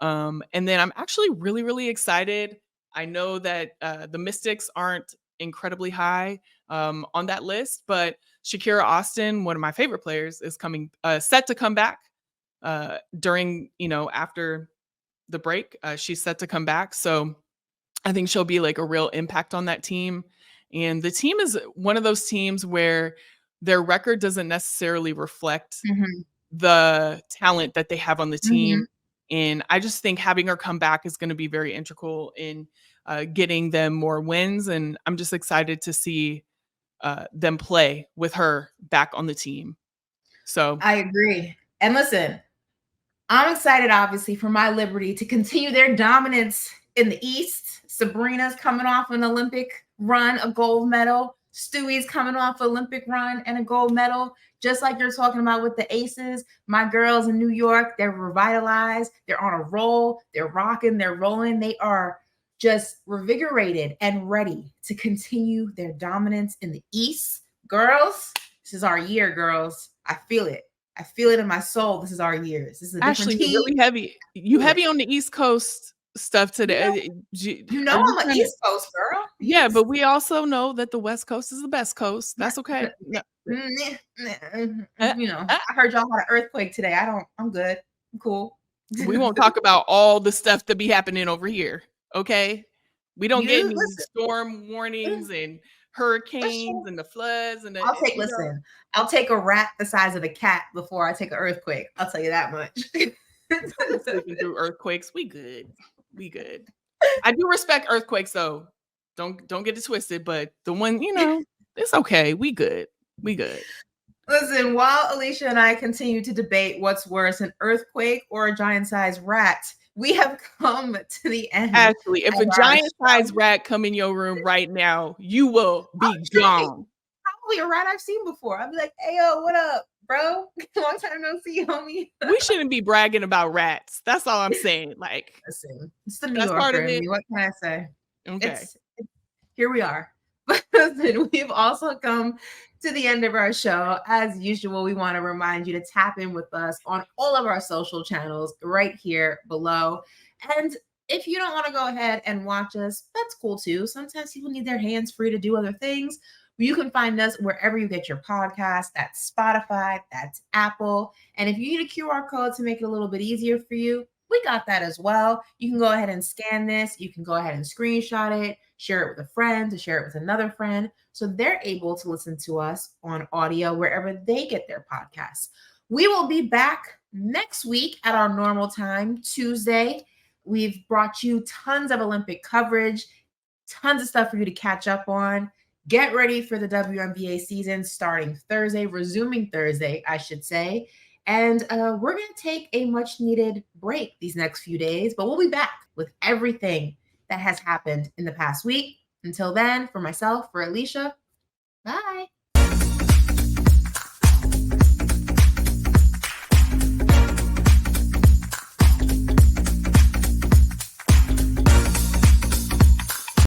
And then I'm actually really, really excited. I know that the Mystics aren't incredibly high on that list, but Shakira Austin, one of my favorite players, is set to come back during, after the break. She's set to come back. So I think she'll be like a real impact on that team. And the team is one of those teams where their record doesn't necessarily reflect the talent that they have on the team. And I just think having her come back is going to be very integral in getting them more wins. And I'm just excited to see them play with her back on the team. So I agree. And listen, I'm excited, obviously, for my Liberty to continue their dominance in the East. Sabrina's coming off an Olympic run, a gold medal. Stewie's coming off an Olympic run and a gold medal. Just like you're talking about with the Aces, my girls in New York, they're revitalized. They're on a roll. They're rocking. They're rolling. They are just revigorated and ready to continue their dominance in the East. Girls, this is our year, girls. I feel it. I feel it in my soul. This is our year. This is a different Ashley, team. you're really heavy. You heavy on the East Coast stuff today. You know Are you I'm an trying to? East Coast girl. Yeah, East. but we also know that the West Coast is the best coast. That's okay. No. Uh, You know, uh, I heard y'all had an earthquake today. I'm good. I'm cool. we won't talk about all the stuff that be happening over here. Okay. We don't get You any storm warnings listen. and hurricanes and the floods and the, Listen, I'll take a rat the size of a cat before I take an earthquake. I'll tell you that much. we're sleeping through earthquakes. We good. We good. I do respect earthquakes though. Don't get it twisted, but the one, it's okay. We good. We good. Listen, while Alicia and I continue to debate what's worse, an earthquake or a giant-sized rat, we have come to the end. Actually, if a giant-sized rat come in your room right now, you will be gone. Probably a rat I've seen before. I'll be like, "Hey, yo, what up, bro? Long time no see, homie." We shouldn't be bragging about rats. That's all I'm saying. Like, listen, it's the New Yorker in me. What can I say? Okay. Here we are. But listen, we've also come to the end of our show. As usual, we want to remind you to tap in with us on all of our social channels right here below. And if you don't want to go ahead and watch us, that's cool too. Sometimes people need their hands free to do other things. You can find us wherever you get your podcast. That's Spotify, that's Apple. And if you need a QR code to make it a little bit easier for you, we got that as well. You can go ahead and scan this. You can go ahead and screenshot it, share it with a friend, to share it with another friend, so they're able to listen to us on audio wherever they get their podcasts. We will be back next week at our normal time, Tuesday. We've brought you tons of Olympic coverage, tons of stuff for you to catch up on. Get ready for the WNBA season starting Thursday, resuming Thursday, I should say. And we're going to take a much needed break these next few days, but we'll be back with everything that has happened in the past week. Until then, for myself, for Alicia, bye.